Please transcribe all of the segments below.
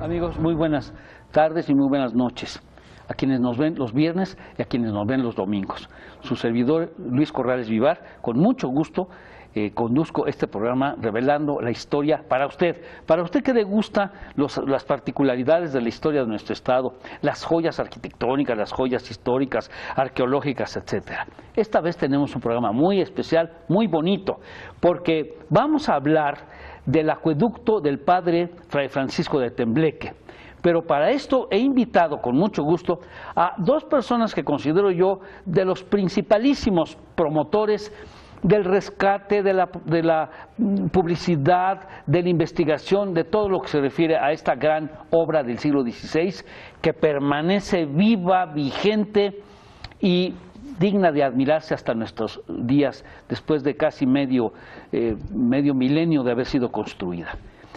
Amigos, muy buenas tardes y muy buenas noches a quienes nos ven los viernes y a quienes nos ven los domingos. Su servidor Luis Corrales Vivar, con mucho gusto conduzco este programa revelando la historia para usted que le gusta las particularidades de la historia de nuestro estado, las joyas arquitectónicas, las joyas históricas, arqueológicas, etcétera. Esta vez tenemos un programa muy especial, muy bonito, porque vamos a hablar del acueducto del padre Fray Francisco de Tembleque. Pero para esto he invitado con mucho gusto a dos personas que considero yo de los principalísimos promotores del rescate, de la publicidad, de la investigación, de todo lo que se refiere a esta gran obra del siglo XVI, que permanece viva, vigente y digna de admirarse hasta nuestros días, después de casi medio milenio de haber sido construida.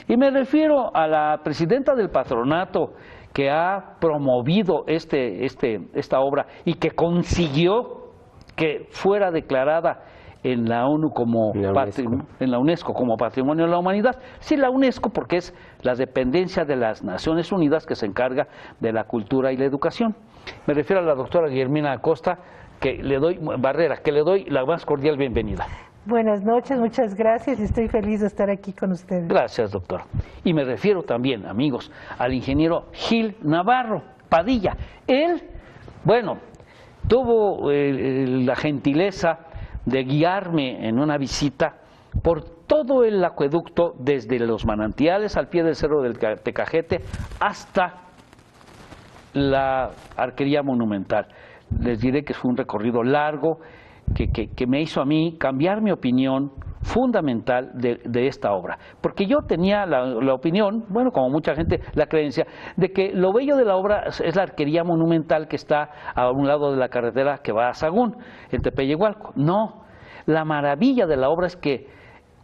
Y me refiero a la presidenta del patronato que ha promovido esta obra y que consiguió que fuera declarada en la ONU como en la UNESCO como Patrimonio de la Humanidad. Sí, la UNESCO porque es la dependencia de las Naciones Unidas que se encarga de la cultura y la educación. Me refiero a la doctora Guillermina Acosta, que le doy la más cordial bienvenida. Buenas noches, muchas gracias y estoy feliz de estar aquí con ustedes. Gracias, doctor. Y me refiero también, amigos, al ingeniero Gil Navarro Padilla. Él, bueno, tuvo la gentileza de guiarme en una visita por todo el acueducto, desde los manantiales al pie del Cerro del Tecajete hasta la Arquería Monumental. Les diré que fue un recorrido largo que me hizo a mí cambiar mi opinión fundamental de esta obra, porque yo tenía la opinión, bueno, como mucha gente, la creencia de que lo bello de la obra es la Arquería Monumental que está a un lado de la carretera que va a Sagún, en Tepeyehualco. No, la maravilla de la obra es que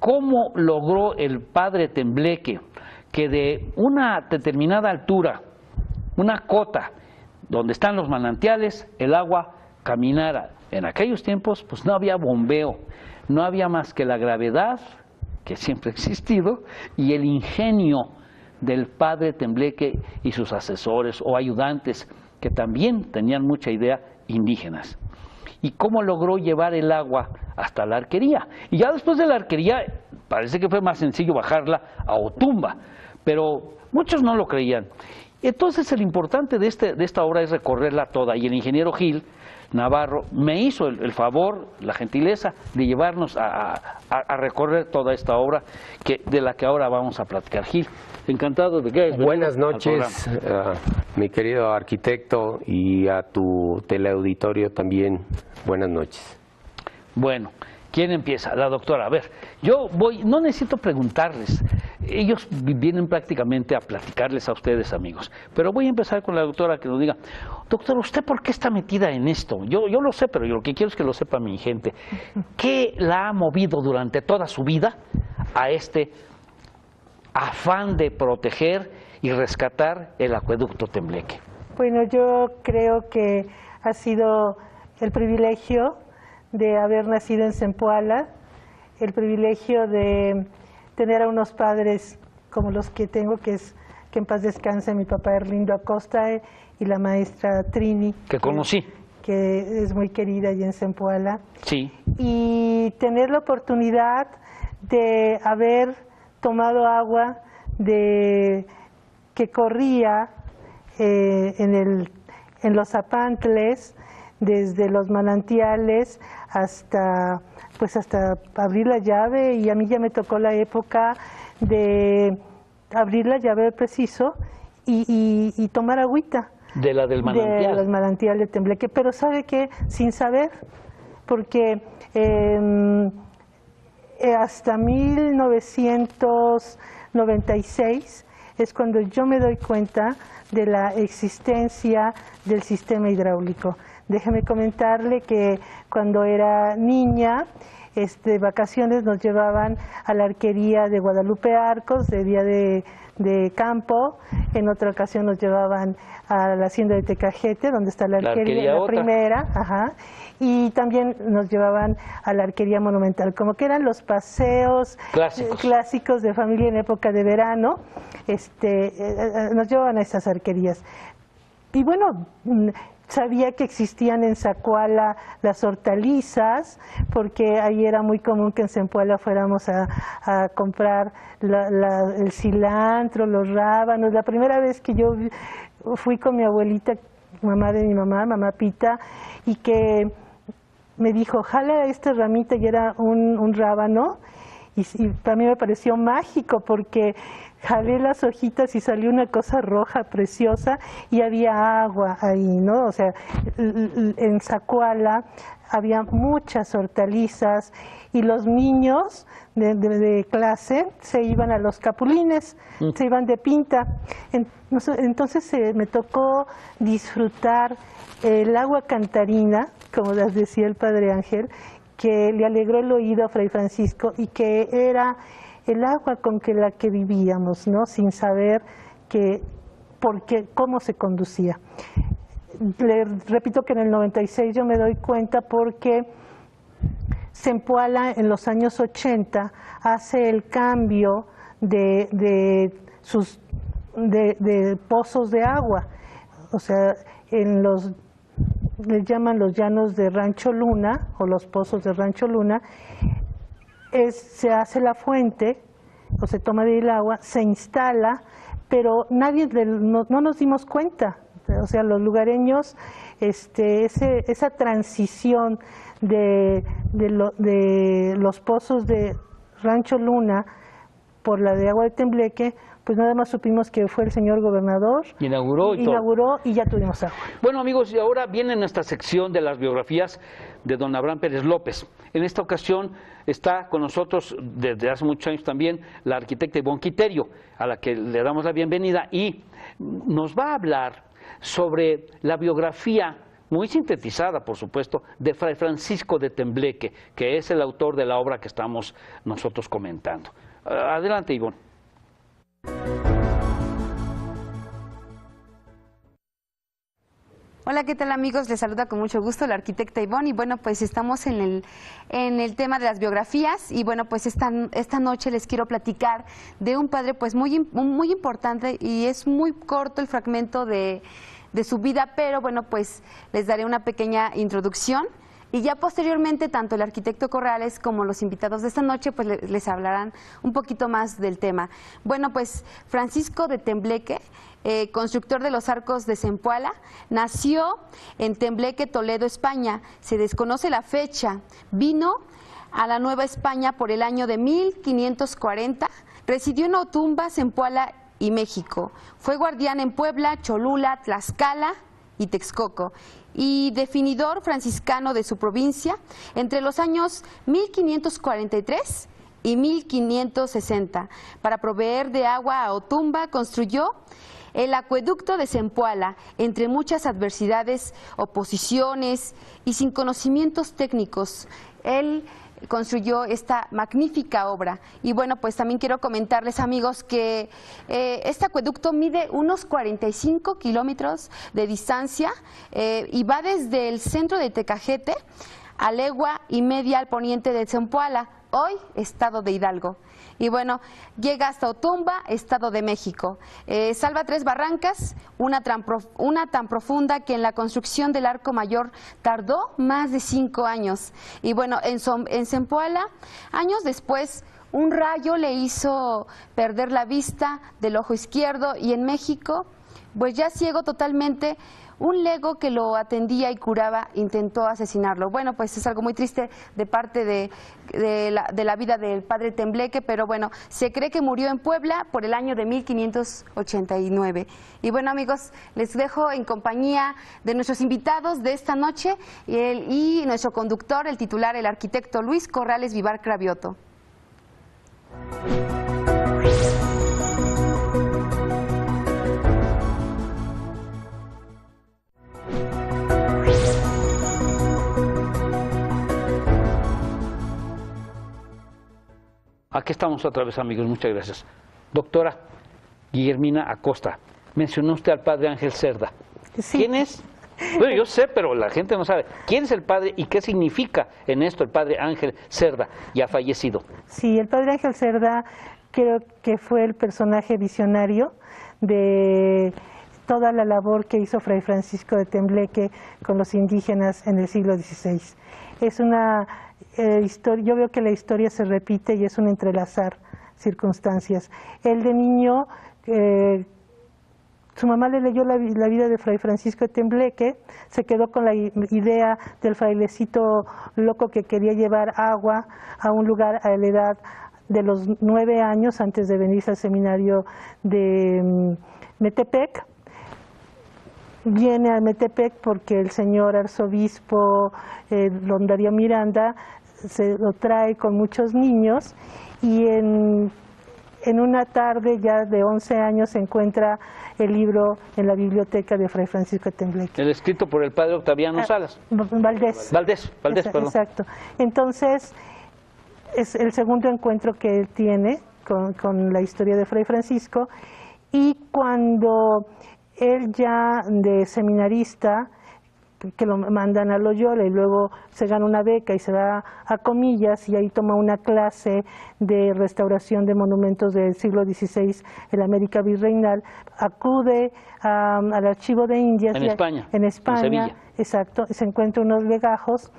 cómo logró el padre Tembleque que de una determinada altura, una cota donde están los manantiales, el agua caminara. En aquellos tiempos pues no había bombeo, no había más que la gravedad, que siempre ha existido, y el ingenio del padre Tembleque y sus asesores o ayudantes, que también tenían mucha idea, indígenas. Y cómo logró llevar el agua hasta la arquería. Y ya después de la arquería, parece que fue más sencillo bajarla a Otumba, pero muchos no lo creían. Entonces el importante de esta obra es recorrerla toda, y el ingeniero Gil Navarro me hizo el favor, la gentileza de llevarnos a recorrer toda esta obra de la que ahora vamos a platicar. Gil, encantado de que hayas venido. Buenas noches, mi querido arquitecto, y a tu teleauditorio también, buenas noches. Bueno, ¿quién empieza? La doctora. A ver, yo no necesito preguntarles, ellos vienen prácticamente a platicarles a ustedes, amigos. Pero voy a empezar con la doctora, que nos diga, doctora, ¿usted por qué está metida en esto? Yo lo sé, pero yo lo que quiero es que lo sepa mi gente. ¿Qué la ha movido durante toda su vida a este afán de proteger y rescatar el acueducto Tembleque? Bueno, yo creo que ha sido el privilegio de haber nacido en Zempoala, el privilegio de tener a unos padres como los que tengo, que en paz descanse mi papá Erlindo Acosta y la maestra Trini, que conocí, que es muy querida allí en Zempoala. Sí. Y tener la oportunidad de haber tomado agua que corría en los zapantles, desde los manantiales hasta abrir la llave, y a mí ya me tocó la época de abrir la llave preciso y tomar agüita. De la del manantial. Del manantial de Tembleque, pero ¿sabe qué? Sin saber, porque hasta 1996 es cuando yo me doy cuenta de la existencia del sistema hidráulico, déjeme comentarle que cuando era niña, vacaciones nos llevaban a la arquería de Guadalupe Arcos de día de campo. En otra ocasión nos llevaban a la hacienda de Tecajete, donde está la arquería la primera, y también nos llevaban a la arquería monumental, como que eran los paseos clásicos de familia en época de verano. Nos llevaban a estas arquerías. Y bueno, sabía que existían en Zacuala las hortalizas, porque ahí era muy común que en Zempoala fuéramos a comprar el cilantro, los rábanos. La primera vez que yo fui con mi abuelita, mamá de mi mamá, mamá Pita, y que me dijo, jala esta ramita, y era un rábano, y para mí me pareció mágico, porque jalé las hojitas y salió una cosa roja preciosa y había agua ahí, ¿no? O sea, en Zacuala había muchas hortalizas y los niños de clase se iban a los capulines, se iban de pinta. Entonces me tocó disfrutar el agua cantarina, como les decía el Padre Ángel, que le alegró el oído a Fray Francisco y que era el agua con la que vivíamos, ¿no? Sin saber cómo se conducía. Le repito que en el 96 yo me doy cuenta porque Zempoala en los años 80 hace el cambio de pozos de agua. O sea, les llaman los llanos de Rancho Luna o los pozos de Rancho Luna. Se hace la fuente, o se toma de ahí el agua, se instala, pero no nos dimos cuenta. O sea, los lugareños, esa transición de los pozos de Rancho Luna por la de agua de Tembleque, pues nada más supimos que fue el señor gobernador, inauguró y ya tuvimos agua. Bueno, amigos, y ahora viene nuestra sección de las biografías de don Abraham Pérez López. En esta ocasión está con nosotros desde hace muchos años también la arquitecta Ivonne Quiterio, a la que le damos la bienvenida, y nos va a hablar sobre la biografía, muy sintetizada por supuesto, de Fray Francisco de Tembleque, que es el autor de la obra que estamos nosotros comentando. Adelante, Ivonne. Hola, ¿qué tal, amigos? Les saluda con mucho gusto la arquitecta Ivonne, y bueno, pues estamos en el tema de las biografías, y bueno, pues esta noche les quiero platicar de un padre pues muy importante, y es muy corto el fragmento de su vida, pero bueno, pues les daré una pequeña introducción. Y ya posteriormente, tanto el arquitecto Corrales como los invitados de esta noche pues les hablarán un poquito más del tema. Bueno, pues Francisco de Tembleque, constructor de los arcos de Zempoala, nació en Tembleque, Toledo, España. Se desconoce la fecha. Vino a la Nueva España por el año de 1540. Residió en Otumba, Zempoala y México. Fue guardián en Puebla, Cholula, Tlaxcala y Texcoco, y definidor franciscano de su provincia entre los años 1543 y 1560. Para proveer de agua a Otumba construyó el acueducto de Zempoala, entre muchas adversidades, oposiciones y sin conocimientos técnicos. Él construyó esta magnífica obra. Y bueno, pues también quiero comentarles, amigos, que este acueducto mide unos 45 kilómetros de distancia y va desde el centro de Tecajete a legua y media al poniente de Zempoala, hoy estado de Hidalgo. Y bueno, llega hasta Otumba, Estado de México. Salva 3 barrancas, una tan profunda que en la construcción del Arco Mayor tardó más de 5 años. Y bueno, en Zempoala, años después, un rayo le hizo perder la vista del ojo izquierdo, y en México, pues ya ciego totalmente, un lego que lo atendía y curaba intentó asesinarlo. Bueno, pues es algo muy triste de parte de la vida del padre Tembleque, pero bueno, se cree que murió en Puebla por el año de 1589. Y bueno, amigos, les dejo en compañía de nuestros invitados de esta noche y nuestro conductor, el titular, el arquitecto Luis Corrales Vivar Cravioto. Aquí estamos otra vez, amigos, muchas gracias. Doctora Guillermina Acosta, mencionó usted al padre Ángel Cerda. Sí. ¿Quién es? Bueno, yo sé, pero la gente no sabe. ¿Quién es el padre y qué significa en esto el padre Ángel Cerda, ya fallecido? Sí, el padre Ángel Cerda creo que fue el personaje visionario de toda la labor que hizo Fray Francisco de Tembleque con los indígenas en el siglo XVI. Es una historia, yo veo que la historia se repite y es un entrelazar circunstancias. Él de niño, su mamá le leyó la vida de Fray Francisco de Tembleque, se quedó con la idea del frailecito loco que quería llevar agua a un lugar a la edad de los 9 años antes de venirse al seminario de Metepec. Viene a Metepec porque el señor arzobispo don Darío Miranda se lo trae con muchos niños y en una tarde ya de 11 años se encuentra el libro en la biblioteca de Fray Francisco de Tembleque. El escrito por el padre Octaviano Salas. Valdés. Valdés, perdón. Exacto. Entonces, es el segundo encuentro que él tiene con la historia de Fray Francisco, y cuando él ya de seminarista, que lo mandan a Loyola y luego se gana una beca y se va a Comillas y ahí toma una clase de restauración de monumentos del siglo XVI en la América virreinal, acude al Archivo de Indias. En España. En España, en Sevilla. Exacto, se encuentra unos legajos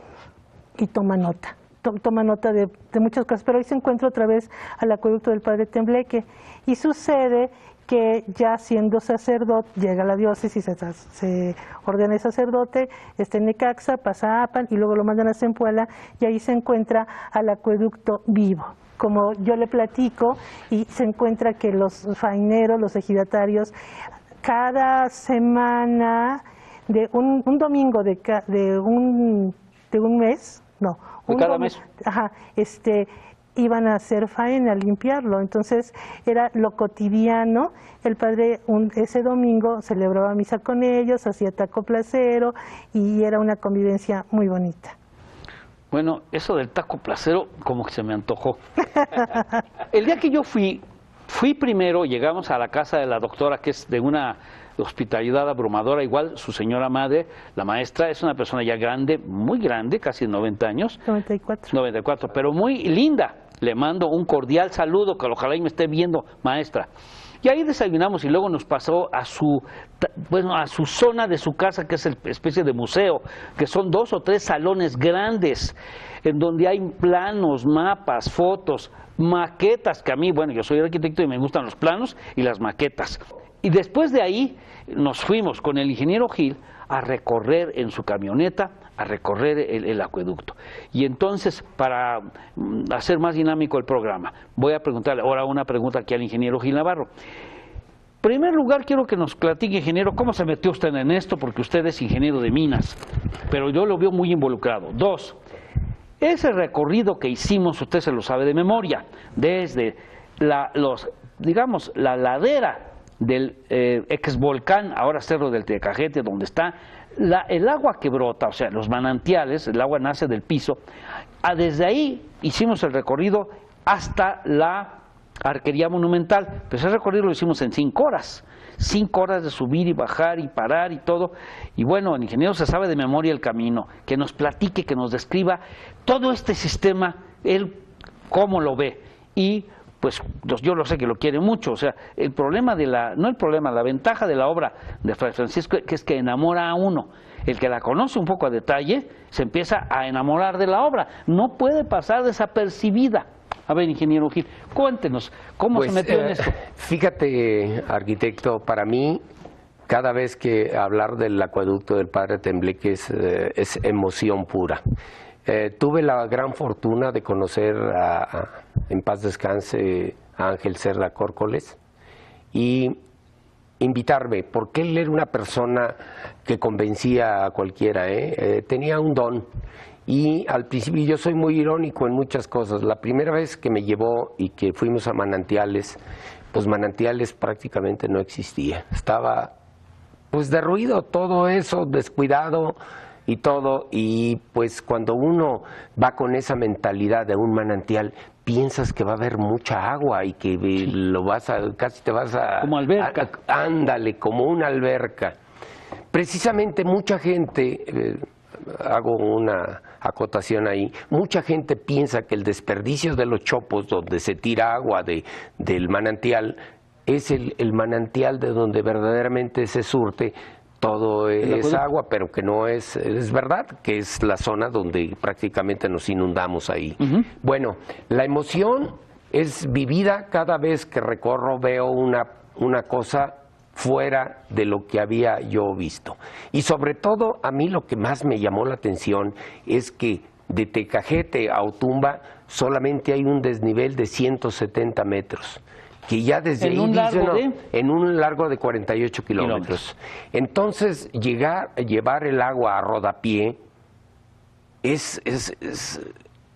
y toma nota. Toma nota de muchas cosas, pero ahí se encuentra otra vez al acueducto del padre Tembleque y sucede que ya siendo sacerdote, llega a la diócesis, se ordena el sacerdote, está en Necaxa, pasa a Apan y luego lo mandan a Zempoala y ahí se encuentra al acueducto vivo. Como yo le platico, y se encuentra que los faineros, los ejidatarios, cada semana, de un domingo de un mes, no, cada mes. Ajá, iban a hacer faena, a limpiarlo. Entonces era lo cotidiano. El padre ese domingo celebraba misa con ellos, hacía taco placero y era una convivencia muy bonita. Bueno, eso del taco placero como que se me antojó. El día que yo fui primero, llegamos a la casa de la doctora, que es de una hospitalidad abrumadora, igual su señora madre, la maestra, es una persona ya grande, muy grande, casi 90 años. 94, pero muy linda. Le mando un cordial saludo, que ojalá y me esté viendo, maestra. Y ahí desayunamos y luego nos pasó a su zona de su casa, que es una especie de museo, que son 2 o 3 salones grandes, en donde hay planos, mapas, fotos, maquetas, que a mí, bueno, yo soy arquitecto y me gustan los planos y las maquetas. Y después de ahí nos fuimos con el ingeniero Gil a recorrer en su camioneta, a recorrer el acueducto. Y entonces, para hacer más dinámico el programa, voy a preguntarle ahora una pregunta aquí al ingeniero Gil Navarro. En primer lugar, quiero que nos platique, ingeniero, cómo se metió usted en esto, porque usted es ingeniero de minas, pero yo lo veo muy involucrado. 2, ese recorrido que hicimos, usted se lo sabe de memoria, desde la ladera del ex volcán, ahora Cerro del Tecajete, donde está el agua que brota, o sea, los manantiales, el agua nace del piso. Desde ahí hicimos el recorrido hasta la arquería monumental, pero ese recorrido lo hicimos en 5 horas. 5 horas de subir y bajar y parar y todo. Y bueno, el ingeniero se sabe de memoria el camino, que nos platique, que nos describa todo este sistema, él cómo lo ve. Y pues yo lo sé que lo quiere mucho, o sea, la ventaja de la obra de Fray Francisco que es que enamora a uno. El que la conoce un poco a detalle se empieza a enamorar de la obra, no puede pasar desapercibida. A ver, ingeniero Gil, cuéntenos, ¿cómo se metió en esto? Fíjate, arquitecto, para mí, cada vez que hablar del acueducto del padre Tembleque es emoción pura. Tuve la gran fortuna de conocer en paz descanse a Ángel Cerda Córcoles y invitarme, porque él era una persona que convencía a cualquiera, tenía un don. Y al principio yo soy muy irónico en muchas cosas. La primera vez que me llevó y que fuimos a Manantiales, pues Manantiales prácticamente no existía. Estaba pues derruido todo eso, descuidado y todo. Y pues cuando uno va con esa mentalidad de un manantial, piensas que va a haber mucha agua y que casi te vas a... Como alberca. Ándale, como una alberca. Precisamente mucha gente, hago una acotación ahí, mucha gente piensa que el desperdicio de los chopos, donde se tira agua del manantial, es el manantial de donde verdaderamente se surte todo esa agua, pero que no es verdad, que es la zona donde prácticamente nos inundamos ahí. Bueno, la emoción es vivida cada vez que recorro, veo una cosa fuera de lo que había yo visto. Y sobre todo, a mí lo que más me llamó la atención es que de Tecajete a Otumba solamente hay un desnivel de 170 metros. Que ya desde ahí en un largo de 48 kilómetros. Entonces, llevar el agua a rodapié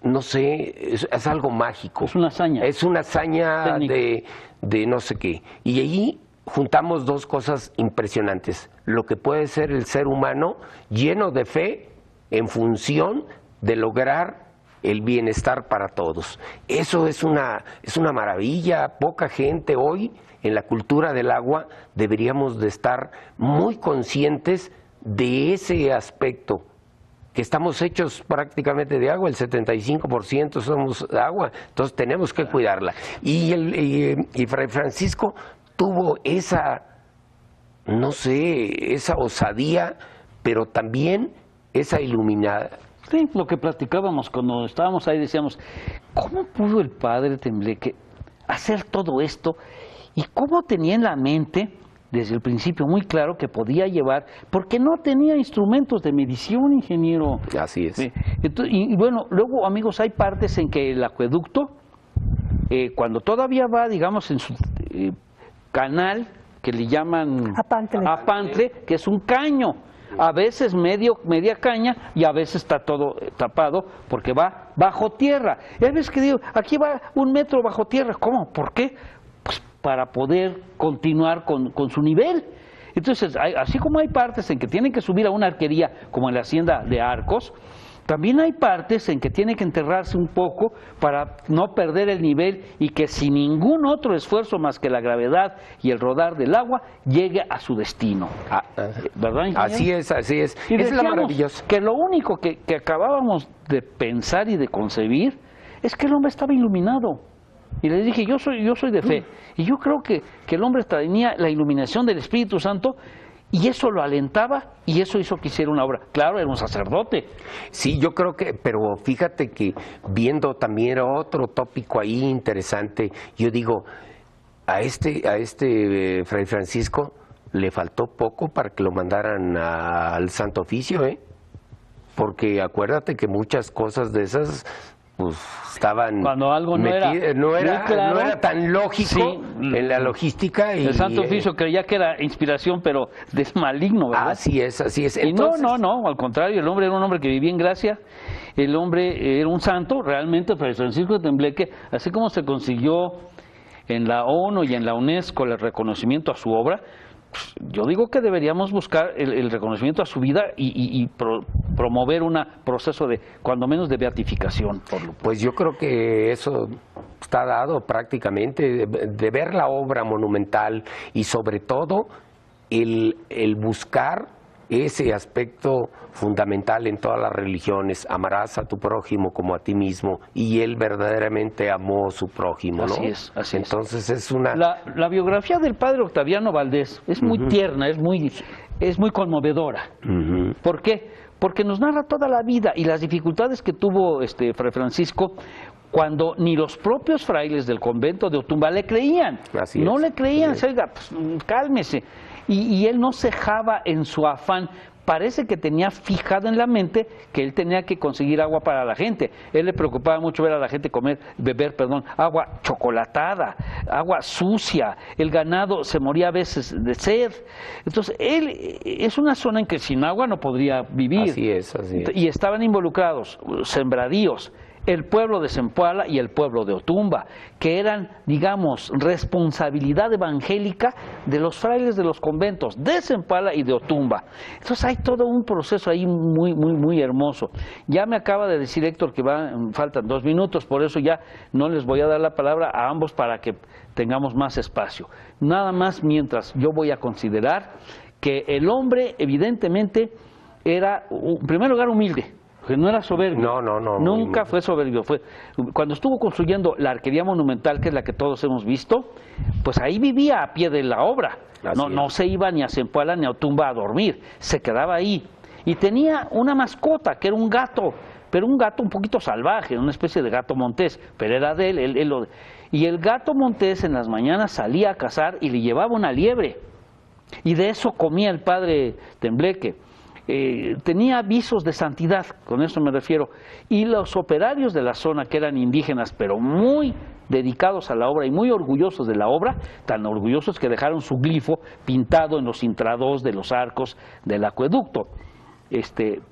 no sé, es algo mágico. Es una hazaña. Es una hazaña de no sé qué. Y allí juntamos dos cosas impresionantes. Lo que puede ser el ser humano lleno de fe en función de lograr el bienestar para todos. Eso es una maravilla. Poca gente hoy en la cultura del agua deberíamos de estar muy conscientes de ese aspecto, que estamos hechos prácticamente de agua, el 75% somos agua, entonces tenemos que cuidarla. Y Fray Francisco tuvo esa, no sé, esa osadía, pero también esa iluminada. Sí, lo que platicábamos cuando estábamos ahí, decíamos, ¿cómo pudo el padre Tembleque hacer todo esto? Y cómo tenía en la mente, desde el principio muy claro, que podía llevar, porque no tenía instrumentos de medición, ingeniero. Así es. Entonces, y bueno, luego, amigos, hay partes en que el acueducto, cuando todavía va, digamos, en su canal, que le llaman Apantle, que es un caño, a veces media caña y a veces está todo tapado porque va bajo tierra. Y hay veces que digo, aquí va 1 metro bajo tierra. ¿Cómo? ¿Por qué? Pues para poder continuar con su nivel. Entonces, así como hay partes en que tienen que subir a una arquería, como en la hacienda de Arcos, también hay partes en que tiene que enterrarse un poco para no perder el nivel y que sin ningún otro esfuerzo más que la gravedad y el rodar del agua llegue a su destino. ¿Verdad, ingeniero? Así es, así es. Y es la maravillosa. Que lo único que acabábamos de pensar y de concebir es que el hombre estaba iluminado. Y les dije, yo soy de fe. Y yo creo que el hombre tenía la iluminación del Espíritu Santo. Y eso lo alentaba y eso hizo que hiciera una obra. Claro, era un sacerdote. Sí, yo creo que, pero fíjate que viendo también otro tópico ahí interesante, yo digo, a este Fray Francisco le faltó poco para que lo mandaran al Santo Oficio, porque acuérdate que muchas cosas de esas pues estaban cuando algo no era tan lógico en la logística y el Santo Oficio creía que era inspiración, pero es maligno, ¿verdad? Así es. Entonces, y no, al contrario, el hombre era un hombre que vivía en gracia, el hombre era un santo, realmente Fray Francisco de Tembleque, así como se consiguió en la ONU y en la UNESCO el reconocimiento a su obra. Yo digo que deberíamos buscar el reconocimiento a su vida y promover un proceso de, cuando menos, de beatificación. Pues yo creo que eso está dado prácticamente, de ver la obra monumental y sobre todo el buscar ese aspecto fundamental en todas las religiones. Amarás a tu prójimo como a ti mismo, y él verdaderamente amó a su prójimo, ¿no? Así es. Entonces es una... La biografía del padre Octaviano Valdés es muy tierna, es muy conmovedora. ¿Por qué? Porque nos narra toda la vida y las dificultades que tuvo Fray Francisco cuando ni los propios frailes del convento de Otumba le creían. No le creían, oiga, pues, cálmese. Y él no cejaba en su afán. Parece que tenía fijado en la mente que él tenía que conseguir agua para la gente. Él le preocupaba mucho ver a la gente beber agua chocolatada, agua sucia. El ganado se moría a veces de sed. Entonces, él es una zona en que sin agua no podría vivir. Así es. Y estaban involucrados sembradíos, el pueblo de Zempoala y el pueblo de Otumba, que eran, digamos, responsabilidad evangélica de los frailes de los conventos de Zempoala y de Otumba. Entonces hay todo un proceso ahí muy hermoso. Ya me acaba de decir Héctor que faltan 2 minutos, por eso ya no les voy a dar la palabra a ambos para que tengamos más espacio. Nada más mientras yo voy a considerar que el hombre evidentemente era, en primer lugar, humilde. Que no era soberbio, nunca fue soberbio. Cuando estuvo construyendo la arquería monumental, que es la que todos hemos visto, pues ahí vivía a pie de la obra. No se iba ni a Zempoala ni a Otumba a dormir, se quedaba ahí. Y tenía una mascota, que era un gato, pero un gato un poquito salvaje, una especie de gato montés, pero era de él. Y el gato montés en las mañanas salía a cazar y le llevaba una liebre. Y de eso comía el padre Tembleque. Tenía visos de santidad, con eso me refiero, y los operarios de la zona, que eran indígenas, pero muy dedicados a la obra y muy orgullosos de la obra, tan orgullosos que dejaron su glifo pintado en los intrados de los arcos del acueducto.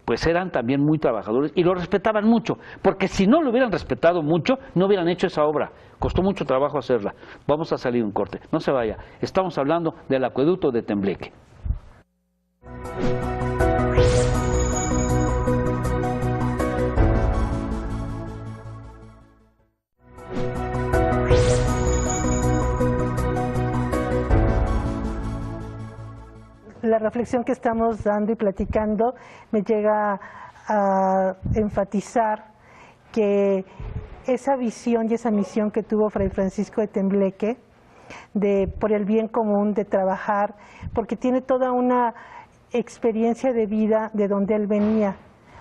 Pues eran también muy trabajadores y lo respetaban mucho, porque si no lo hubieran respetado mucho, no hubieran hecho esa obra. Costó mucho trabajo hacerla. Vamos a salir un corte, no se vaya. Estamos hablando del acueducto de Tembleque. La reflexión que estamos dando y platicando me llega a enfatizar que esa visión y esa misión que tuvo Fray Francisco de Tembleque, por el bien común, de trabajar, porque tiene toda una experiencia de vida de donde él venía.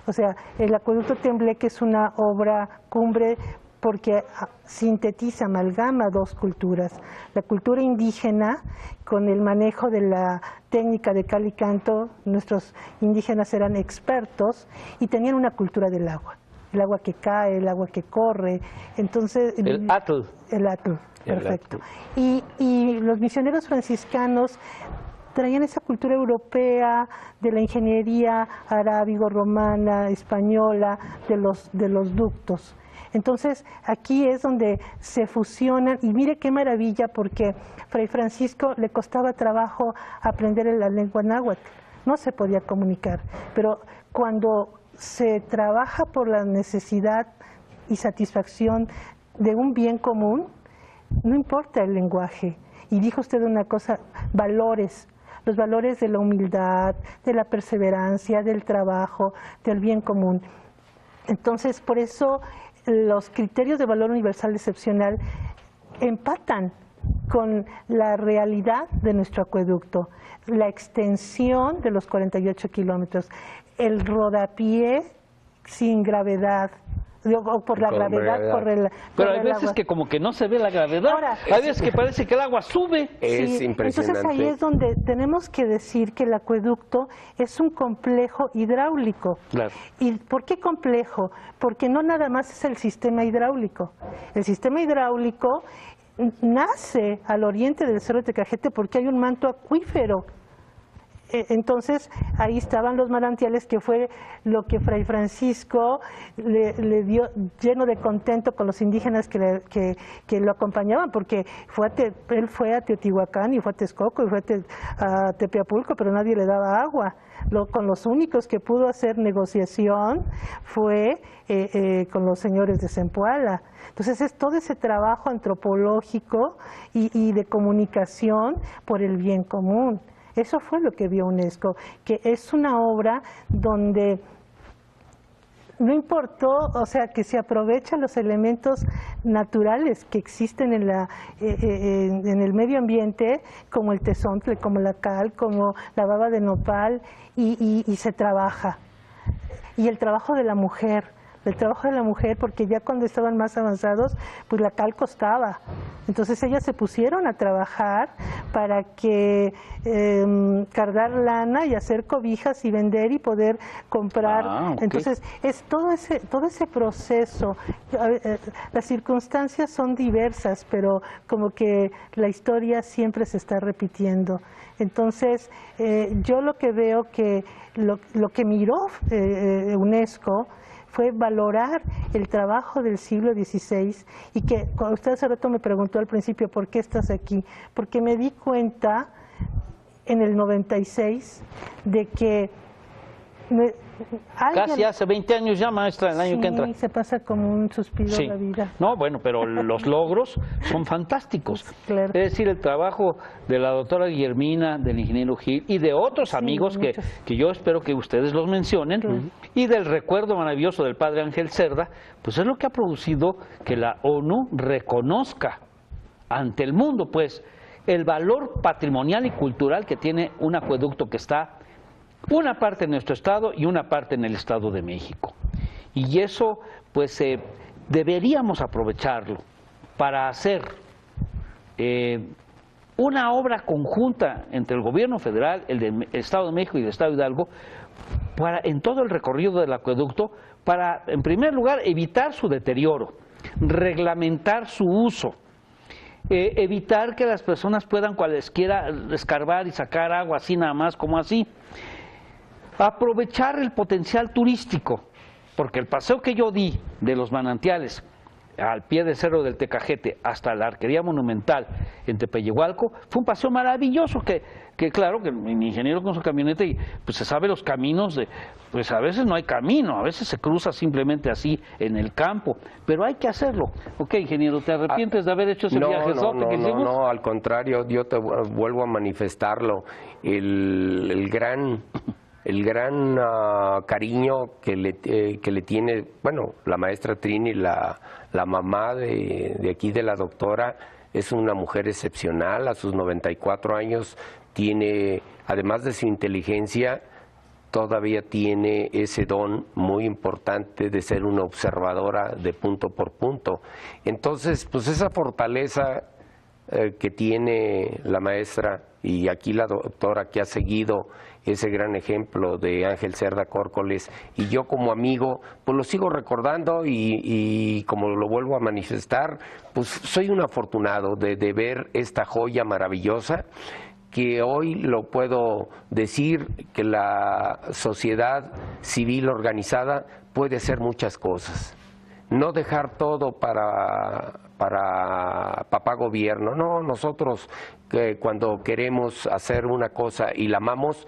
O sea, el acueducto Tembleque es una obra cumbre porque sintetiza, amalgama 2 culturas. La cultura indígena, con el manejo de la técnica de cal y canto, nuestros indígenas eran expertos y tenían una cultura del agua. El agua que cae, el agua que corre. Entonces, el atl. El atl, perfecto. Y los misioneros franciscanos traían esa cultura europea de la ingeniería arábigo-romana, española, de los ductos. Entonces, aquí es donde se fusionan, y mire qué maravilla, porque Fray Francisco le costaba trabajo aprender la lengua náhuatl, no se podía comunicar, pero cuando se trabaja por la necesidad y satisfacción de un bien común, no importa el lenguaje. Y dijo usted una cosa, valores, los valores de la humildad, de la perseverancia, del trabajo, del bien común. Entonces, por eso los criterios de valor universal excepcional empatan con la realidad de nuestro acueducto, la extensión de los 48 kilómetros, el rodapié sin gravedad, o por la gravedad corre el Pero hay veces que como que no se ve la gravedad, hay veces que parece que el agua sube. Es impresionante. Entonces ahí es donde tenemos que decir que el acueducto es un complejo hidráulico. Claro. ¿Y por qué complejo? Porque no nada más es el sistema hidráulico. El sistema hidráulico nace al oriente del Cerro de Tecajete porque hay un manto acuífero. Entonces ahí estaban los manantiales, que fue lo que Fray Francisco le dio, lleno de contento con los indígenas que lo acompañaban, porque él fue a Teotihuacán y fue a Texcoco y fue a Tepeapulco, pero nadie le daba agua. Con los únicos que pudo hacer negociación fue con los señores de Zempoala. Entonces es todo ese trabajo antropológico y de comunicación por el bien común. Eso fue lo que vio UNESCO, que es una obra donde no importó, o sea, que se aprovechan los elementos naturales que existen en el medio ambiente, como el tezontle, como la cal, como la baba de nopal, y se trabaja. Y el trabajo de la mujer, porque ya cuando estaban más avanzados, pues la cal costaba. Entonces ellas se pusieron a trabajar para que cargar lana y hacer cobijas y vender y poder comprar. Okay. Entonces es todo ese proceso. Las circunstancias son diversas, pero como que la historia siempre se está repitiendo. Entonces yo lo que veo que lo que miró UNESCO fue valorar el trabajo del siglo XVI y que cuando usted hace rato me preguntó al principio ¿por qué estás aquí? Porque me di cuenta en el 96 de que casi hace 20 años ya, maestra, el año que entra. Sí, se pasa como un suspiro Sí. la vida. No, bueno, pero los logros son fantásticos. Claro. Es decir, el trabajo de la doctora Guillermina, del ingeniero Gil y de otros Sí, amigos muchos. que yo espero que ustedes los mencionen, Claro. y del recuerdo maravilloso del padre Ángel Cerda, pues es lo que ha producido que la ONU reconozca ante el mundo, pues, el valor patrimonial y cultural que tiene un acueducto que está una parte en nuestro estado y una parte en el Estado de México. Y eso, pues, deberíamos aprovecharlo para hacer una obra conjunta entre el gobierno federal, el del Estado de México y el Estado de Hidalgo, para, en todo el recorrido del acueducto, para, en primer lugar, evitar su deterioro, reglamentar su uso, evitar que las personas puedan cualesquiera escarbar y sacar agua así nada más como así. Aprovechar el potencial turístico, porque el paseo que yo di de los manantiales al pie del Cerro del Tecajete hasta la Arquería Monumental en Tepeyehualco fue un paseo maravilloso que claro, que mi ingeniero con su camioneta y pues se sabe los caminos, pues a veces no hay camino, a veces se cruza simplemente así en el campo, pero hay que hacerlo. Ok, ingeniero, ¿te arrepientes de haber hecho ese viajezote que hicimos? No, al contrario, yo te vuelvo a manifestarlo, el gran cariño que le tiene, bueno, la maestra Trini, la mamá de aquí de la doctora, es una mujer excepcional. A sus 94 años tiene, además de su inteligencia, todavía tiene ese don muy importante de ser una observadora de punto por punto. Entonces, pues esa fortaleza que tiene la maestra y aquí la doctora que ha seguido ese gran ejemplo de Ángel Cerda Córcoles, y yo como amigo pues lo sigo recordando y como lo vuelvo a manifestar, pues soy un afortunado de ver esta joya maravillosa que hoy lo puedo decir que la sociedad civil organizada puede hacer muchas cosas. No dejar todo para papá gobierno, no, nosotros cuando queremos hacer una cosa y la amamos,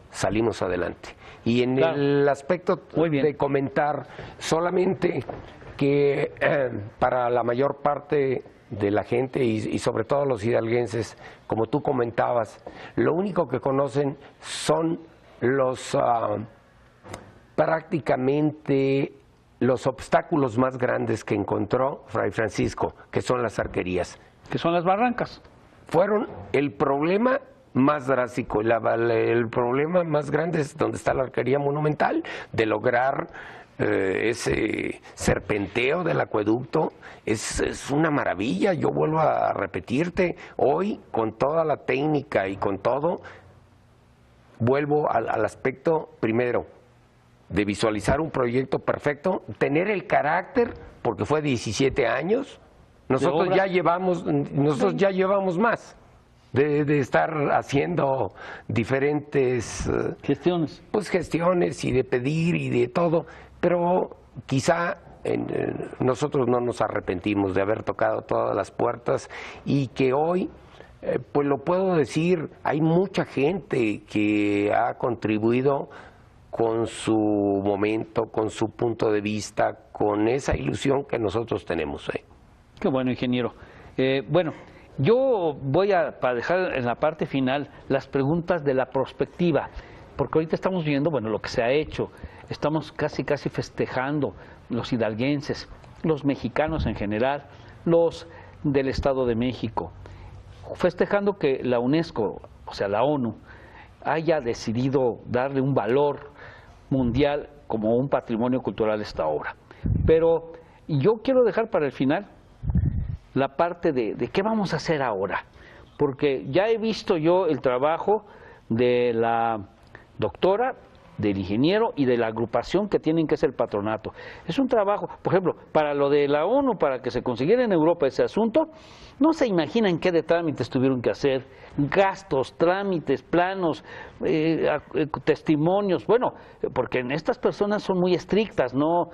salimos adelante. Y en claro. El aspecto de comentar solamente que para la mayor parte de la gente y sobre todo los hidalguenses, como tú comentabas, lo único que conocen son los prácticamente los obstáculos más grandes que encontró Fray Francisco, que son las arquerías. Que son las barrancas. Fueron el problema más drástico, el problema más grande es donde está la arquería monumental, de lograr ese serpenteo del acueducto. Es una maravilla. Yo vuelvo a repetirte, hoy con toda la técnica y con todo, vuelvo al aspecto primero de visualizar un proyecto perfecto, tener el carácter, porque fue 17 años, nosotros ya llevamos más de estar haciendo diferentes gestiones y de pedir y de todo, pero quizá nosotros no nos arrepentimos de haber tocado todas las puertas y que hoy pues lo puedo decir, hay mucha gente que ha contribuido con su momento, con su punto de vista, con esa ilusión que nosotros tenemos. Qué bueno, ingeniero. Bueno, yo voy para dejar en la parte final las preguntas de la prospectiva, porque ahorita estamos viendo, bueno, lo que se ha hecho, estamos casi festejando los hidalguenses, los mexicanos en general, los del Estado de México, festejando que la UNESCO, o sea, la ONU, haya decidido darle un valor mundial como un patrimonio cultural a esta obra. Pero yo quiero dejar para el final la parte de qué vamos a hacer ahora, porque ya he visto yo el trabajo de la doctora del ingeniero y de la agrupación que tienen, que es el patronato. Es un trabajo, por ejemplo, para lo de la ONU, para que se consiguiera en Europa ese asunto, no se imaginan qué de trámites tuvieron que hacer, gastos, trámites, planos, testimonios, bueno, porque estas personas son muy estrictas, no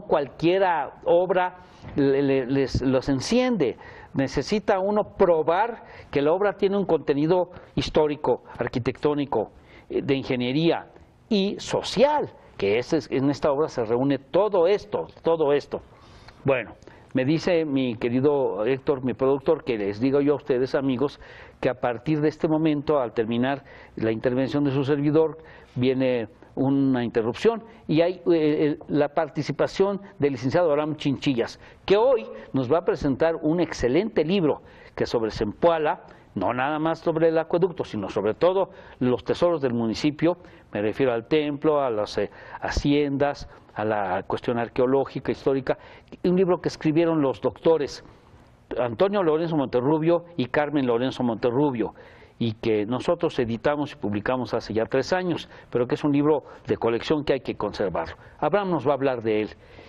cualquiera obra los enciende. Necesita uno probar que la obra tiene un contenido histórico, arquitectónico, de ingeniería y social, que en esta obra se reúne todo esto. Bueno, me dice mi querido Héctor, mi productor, que les digo yo a ustedes, amigos, que a partir de este momento, al terminar la intervención de su servidor, viene una interrupción y hay la participación del licenciado Abraham Chinchillas, que hoy nos va a presentar un excelente libro que sobre Zempoala, no nada más sobre el acueducto, sino sobre todo los tesoros del municipio, me refiero al templo, a las haciendas, a la cuestión arqueológica, histórica, un libro que escribieron los doctores Antonio Lorenzo Monterrubio y Carmen Lorenzo Monterrubio, y que nosotros editamos y publicamos hace ya 3 años, pero que es un libro de colección que hay que conservarlo. Abraham nos va a hablar de él.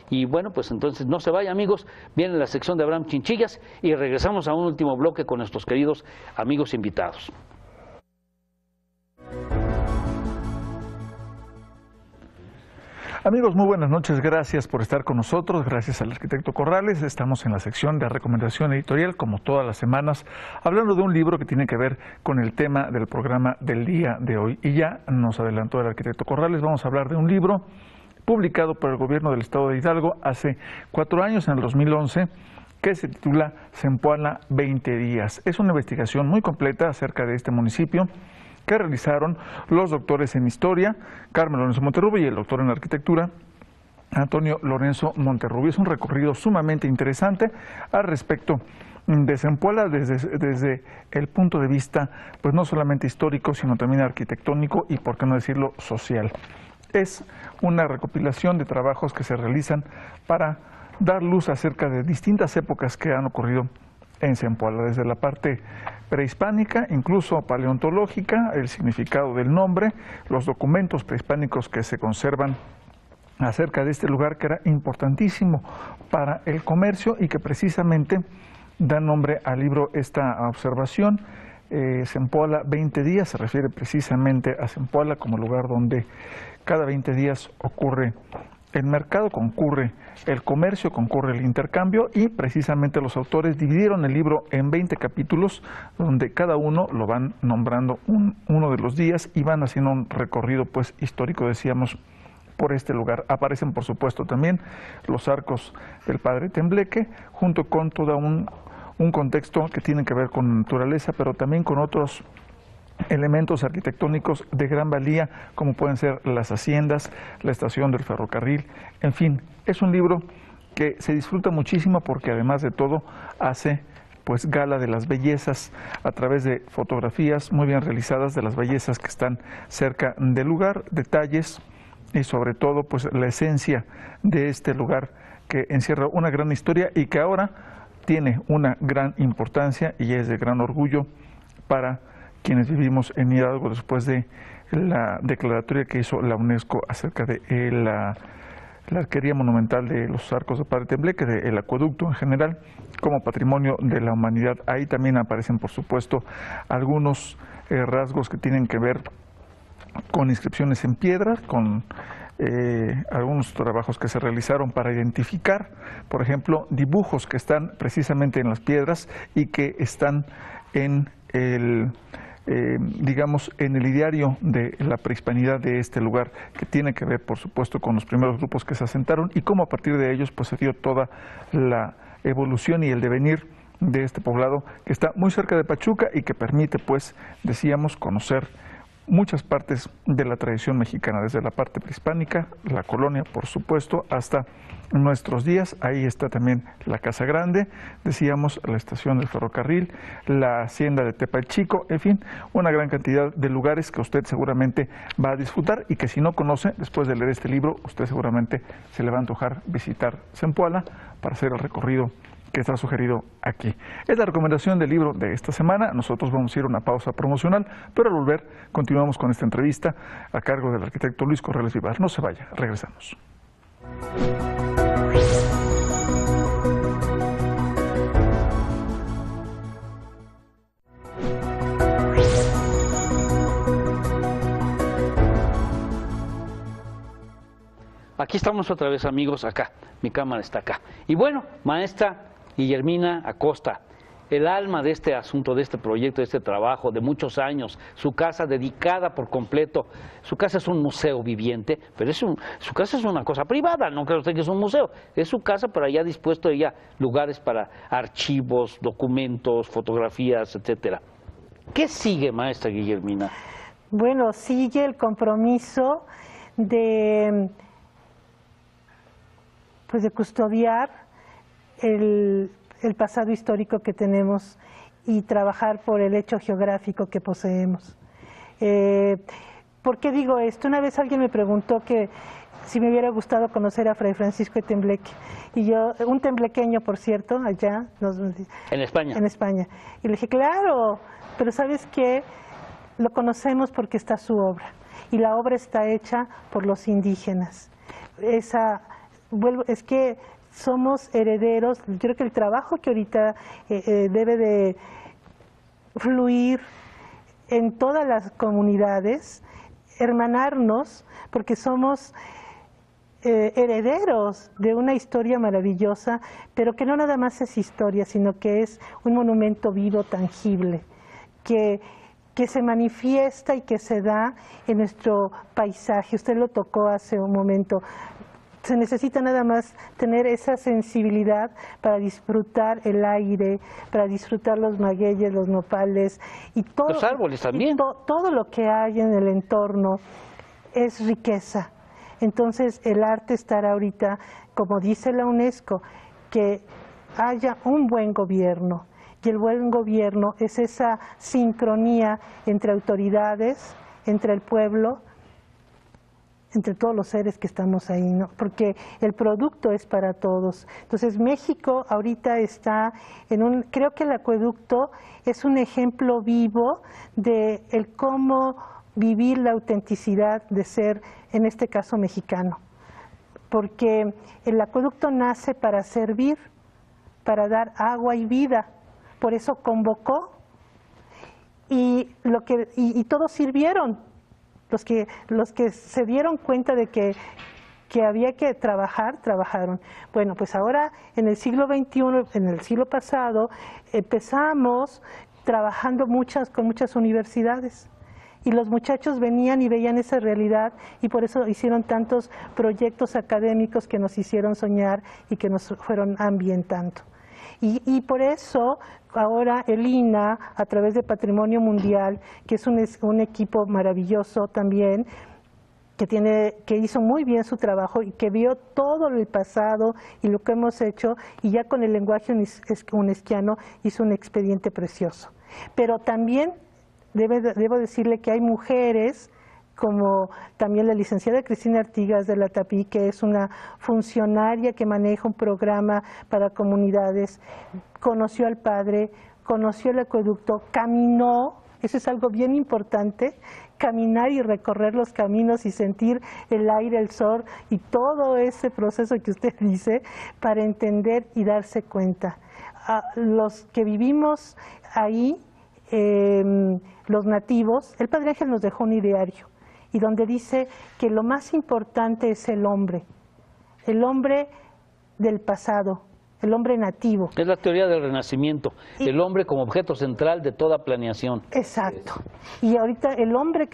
Y bueno, pues entonces no se vaya, amigos, viene la sección de Abraham Chinchillas y regresamos a un último bloque con nuestros queridos amigos invitados. Amigos, muy buenas noches, gracias por estar con nosotros, gracias al arquitecto Corrales. Estamos en la sección de recomendación editorial, como todas las semanas, hablando de un libro que tiene que ver con el tema del programa del día de hoy. Y ya nos adelantó el arquitecto Corrales, vamos a hablar de un libro publicado por el gobierno del estado de Hidalgo hace 4 años, en el 2011, que se titula Zempoala 20 días. Es una investigación muy completa acerca de este municipio, que realizaron los doctores en Historia, Carmen Lorenzo Monterrubio, y el doctor en Arquitectura, Antonio Lorenzo Monterrubio. Es un recorrido sumamente interesante al respecto de Zempoala desde el punto de vista, pues no solamente histórico, sino también arquitectónico y, por qué no decirlo, social. Es una recopilación de trabajos que se realizan para dar luz acerca de distintas épocas que han ocurrido en Zempoala, desde la parte prehispánica, incluso paleontológica, el significado del nombre, los documentos prehispánicos que se conservan acerca de este lugar que era importantísimo para el comercio y que precisamente da nombre al libro esta observación. Zempoala 20 días se refiere precisamente a Zempoala como lugar donde cada 20 días ocurre el mercado, concurre el comercio, concurre el intercambio, y precisamente los autores dividieron el libro en 20 capítulos donde cada uno lo van nombrando uno de los días y van haciendo un recorrido pues histórico, decíamos, por este lugar. Aparecen por supuesto también los arcos del padre Tembleque, junto con todo un contexto que tiene que ver con naturaleza, pero también con otros elementos arquitectónicos de gran valía, como pueden ser las haciendas, la estación del ferrocarril, en fin, es un libro que se disfruta muchísimo porque además de todo hace pues gala de las bellezas a través de fotografías muy bien realizadas de las bellezas que están cerca del lugar, detalles y sobre todo pues la esencia de este lugar que encierra una gran historia y que ahora tiene una gran importancia y es de gran orgullo para quienes vivimos en Hidalgo después de la declaratoria que hizo la UNESCO acerca de la arquería monumental de los arcos de Padre Tembleque, del acueducto en general, como patrimonio de la humanidad. Ahí también aparecen, por supuesto, algunos rasgos que tienen que ver con inscripciones en piedra, con algunos trabajos que se realizaron para identificar, por ejemplo, dibujos que están precisamente en las piedras y que están en el digamos, en el ideario de la prehispanidad de este lugar, que tiene que ver, por supuesto, con los primeros grupos que se asentaron y cómo a partir de ellos pues se dio toda la evolución y el devenir de este poblado que está muy cerca de Pachuca y que permite, pues, decíamos, conocer muchas partes de la tradición mexicana, desde la parte prehispánica, la colonia, por supuesto, hasta nuestros días. Ahí está también la Casa Grande, decíamos, la estación del ferrocarril, la hacienda de Tepalchico, en fin, una gran cantidad de lugares que usted seguramente va a disfrutar y que si no conoce, después de leer este libro, usted seguramente se le va a antojar visitar Zempoala para hacer el recorrido que está sugerido aquí. Es la recomendación del libro de esta semana. Nosotros vamos a ir a una pausa promocional, pero al volver continuamos con esta entrevista a cargo del arquitecto Luis Corrales Vivar. No se vaya, regresamos. Aquí estamos otra vez, amigos, acá. Mi cámara está acá. Y bueno, maestra Guillermina Acosta, el alma de este asunto, de este proyecto, de este trabajo, de muchos años, su casa dedicada por completo. Su casa es un museo viviente, pero su casa es una cosa privada, no cree usted que es un museo. Es su casa, pero allá dispuesto ella lugares para archivos, documentos, fotografías, etcétera. ¿Qué sigue, maestra Guillermina? Bueno, sigue el compromiso de custodiar el pasado histórico que tenemos y trabajar por el hecho geográfico que poseemos. ¿Por qué digo esto? Una vez alguien me preguntó que si me hubiera gustado conocer a Fray Francisco de Tembleque, y yo, un temblequeño, por cierto, allá. ¿En España? En España. Y le dije, claro, pero ¿sabes qué? Lo conocemos porque está su obra, y la obra está hecha por los indígenas. Es que somos herederos. Yo creo que el trabajo que ahorita debe de fluir en todas las comunidades, hermanarnos, porque somos herederos de una historia maravillosa, pero que no nada más es historia, sino que es un monumento vivo, tangible, que se manifiesta y que se da en nuestro paisaje. Usted lo tocó hace un momento. Se necesita nada más tener esa sensibilidad para disfrutar el aire, para disfrutar los magueyes, los nopales y todo, los árboles también. Todo lo que hay en el entorno es riqueza. Entonces el arte estará ahorita, como dice la UNESCO, que haya un buen gobierno. Y el buen gobierno es esa sincronía entre autoridades, entre el pueblo, entre todos los seres que estamos ahí, ¿no? Porque el producto es para todos. Entonces México ahorita está creo que el acueducto es un ejemplo vivo de el cómo vivir la autenticidad de ser, en este caso, mexicano. Porque el acueducto nace para servir, para dar agua y vida. Por eso convocó y todos sirvieron. Los que se dieron cuenta de que había que trabajar, trabajaron. Bueno, pues ahora en el siglo XXI, en el siglo pasado, empezamos trabajando con muchas universidades. Y los muchachos venían y veían esa realidad, y por eso hicieron tantos proyectos académicos que nos hicieron soñar y que nos fueron ambientando. Y por eso ahora el INAH, a través de Patrimonio Mundial, que es un equipo maravilloso también, que hizo muy bien su trabajo y que vio todo el pasado y lo que hemos hecho, y ya con el lenguaje unesquiano hizo un expediente precioso. Pero también debo decirle que hay mujeres, como también la licenciada Cristina Artigas de la Tapí, que es una funcionaria que maneja un programa para comunidades, conoció al padre, conoció el acueducto, caminó, eso es algo bien importante, caminar y recorrer los caminos y sentir el aire, el sol y todo ese proceso que usted dice para entender y darse cuenta. Los que vivimos ahí, los nativos, el Padre Ángel nos dejó un ideario, y donde dice que lo más importante es el hombre del pasado, el hombre nativo. Es la teoría del Renacimiento, el hombre como objeto central de toda planeación. Exacto. Y ahorita el hombre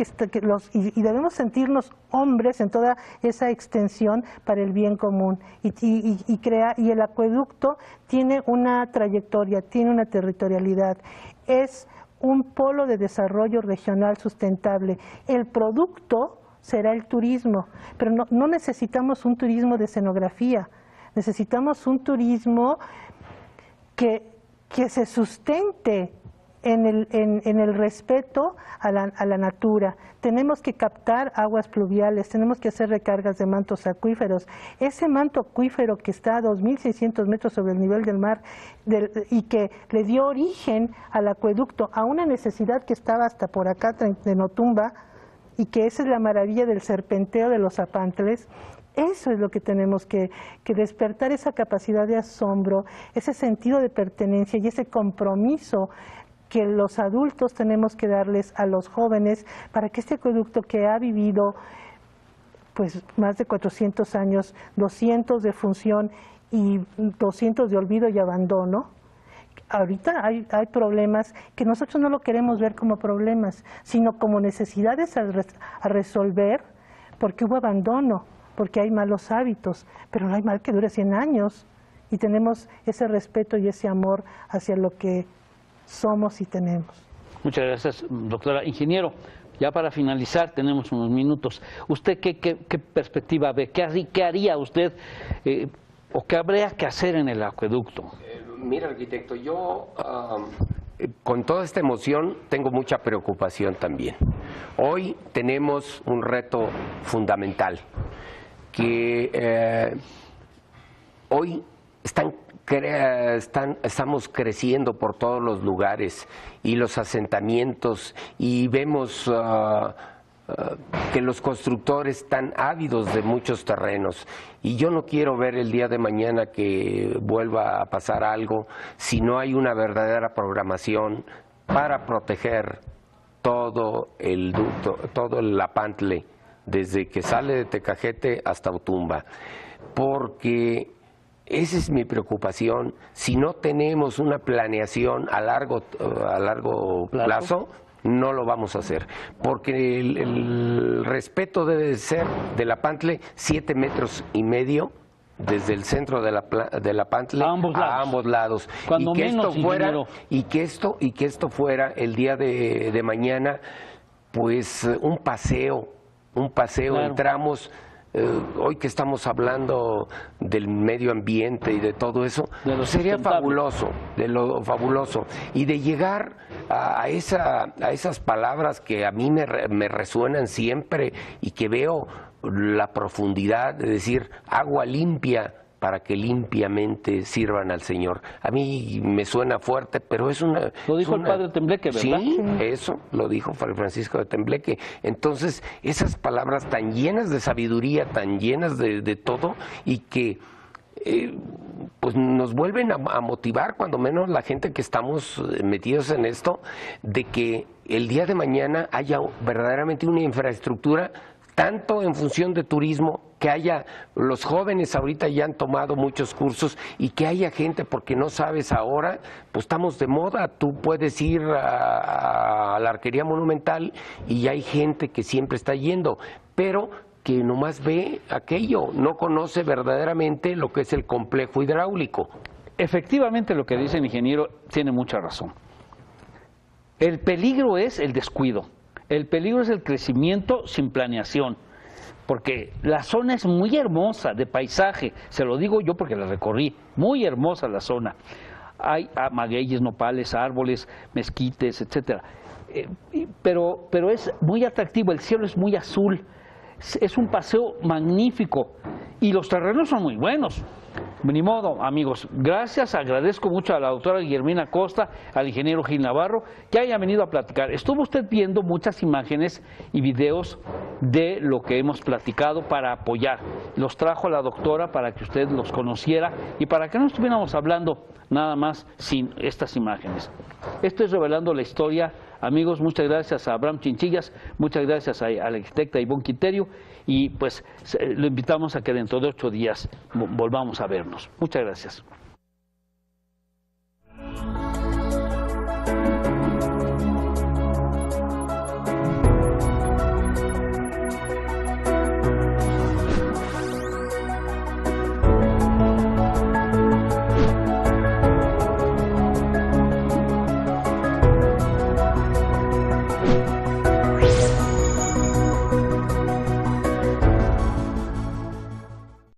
y debemos sentirnos hombres en toda esa extensión para el bien común. Y el acueducto tiene una trayectoria, tiene una territorialidad. Es un polo de desarrollo regional sustentable. El producto será el turismo, pero no necesitamos un turismo de escenografía, necesitamos un turismo que se sustente en el respeto a la natura. Tenemos que captar aguas pluviales, tenemos que hacer recargas de mantos acuíferos. Ese manto acuífero que está a 2.600 metros sobre el nivel del mar y que le dio origen al acueducto, a una necesidad que estaba hasta por acá de Notumba, y que esa es la maravilla del serpenteo de los zapantles. Eso es lo que tenemos que despertar, esa capacidad de asombro, ese sentido de pertenencia y ese compromiso que los adultos tenemos que darles a los jóvenes para que este acueducto, que ha vivido pues más de 400 años, 200 de función y 200 de olvido y abandono, ahorita hay problemas que nosotros no lo queremos ver como problemas, sino como necesidades a resolver, porque hubo abandono, porque hay malos hábitos, pero no hay mal que dure 100 años, y tenemos ese respeto y ese amor hacia lo que somos y tenemos. Muchas gracias, doctora. Ingeniero, ya para finalizar, tenemos unos minutos. ¿Usted qué perspectiva ve? ¿Qué haría usted o qué habría que hacer en el acueducto? Mira, arquitecto, yo con toda esta emoción tengo mucha preocupación también. Hoy tenemos un reto fundamental, que hoy estamos creciendo por todos los lugares y los asentamientos, y vemos que los constructores están ávidos de muchos terrenos, y yo no quiero ver el día de mañana que vuelva a pasar algo si no hay una verdadera programación para proteger todo el ducto, todo el apantle, desde que sale de Tecajete hasta Otumba, porque esa es mi preocupación. Si no tenemos una planeación a largo plazo, no lo vamos a hacer, porque el respeto debe ser del apantle 7,5 metros desde el centro de la apantle a ambos lados. Cuando y que menos, esto fuera, ingeniero. y que esto fuera el día de mañana, pues un paseo Claro. en tramos. Hoy que estamos hablando del medio ambiente y de todo eso, sería fabuloso, de lo fabuloso, y de llegar a esas palabras que a mí me resuenan siempre, y que veo la profundidad de decir agua limpia, para que limpiamente sirvan al Señor. A mí me suena fuerte, pero es una... Lo dijo el padre Tembleque, ¿verdad? Sí, eso lo dijo Fray Francisco de Tembleque. Entonces, esas palabras tan llenas de sabiduría, tan llenas de todo, y que pues nos vuelven a motivar, cuando menos la gente que estamos metidos en esto, de que el día de mañana haya verdaderamente una infraestructura, tanto en función de turismo, que haya, los jóvenes ahorita ya han tomado muchos cursos, y que haya gente, porque no sabes ahora, pues estamos de moda, tú puedes ir a la Arquería Monumental y hay gente que siempre está yendo, pero que nomás ve aquello, no conoce verdaderamente lo que es el complejo hidráulico. Efectivamente, lo que dice el ingeniero tiene mucha razón. El peligro es el descuido. El peligro es el crecimiento sin planeación, porque la zona es muy hermosa de paisaje, se lo digo yo porque la recorrí, muy hermosa la zona. Hay magueyes, nopales, árboles, mezquites, etcétera. Pero es muy atractivo, el cielo es muy azul, es un paseo magnífico y los terrenos son muy buenos. Ni modo, amigos, gracias, agradezco mucho a la doctora Guillermina Costa, al ingeniero Gil Navarro, que hayan venido a platicar. Estuvo usted viendo muchas imágenes y videos de lo que hemos platicado para apoyar. Los trajo la doctora para que usted los conociera y para que no estuviéramos hablando nada más sin estas imágenes. Esto es Revelando la Historia. Amigos, muchas gracias a Abraham Chinchillas, muchas gracias a la arquitecta Ivonne Quiterio, y pues lo invitamos a que dentro de 8 días volvamos a vernos. Muchas gracias.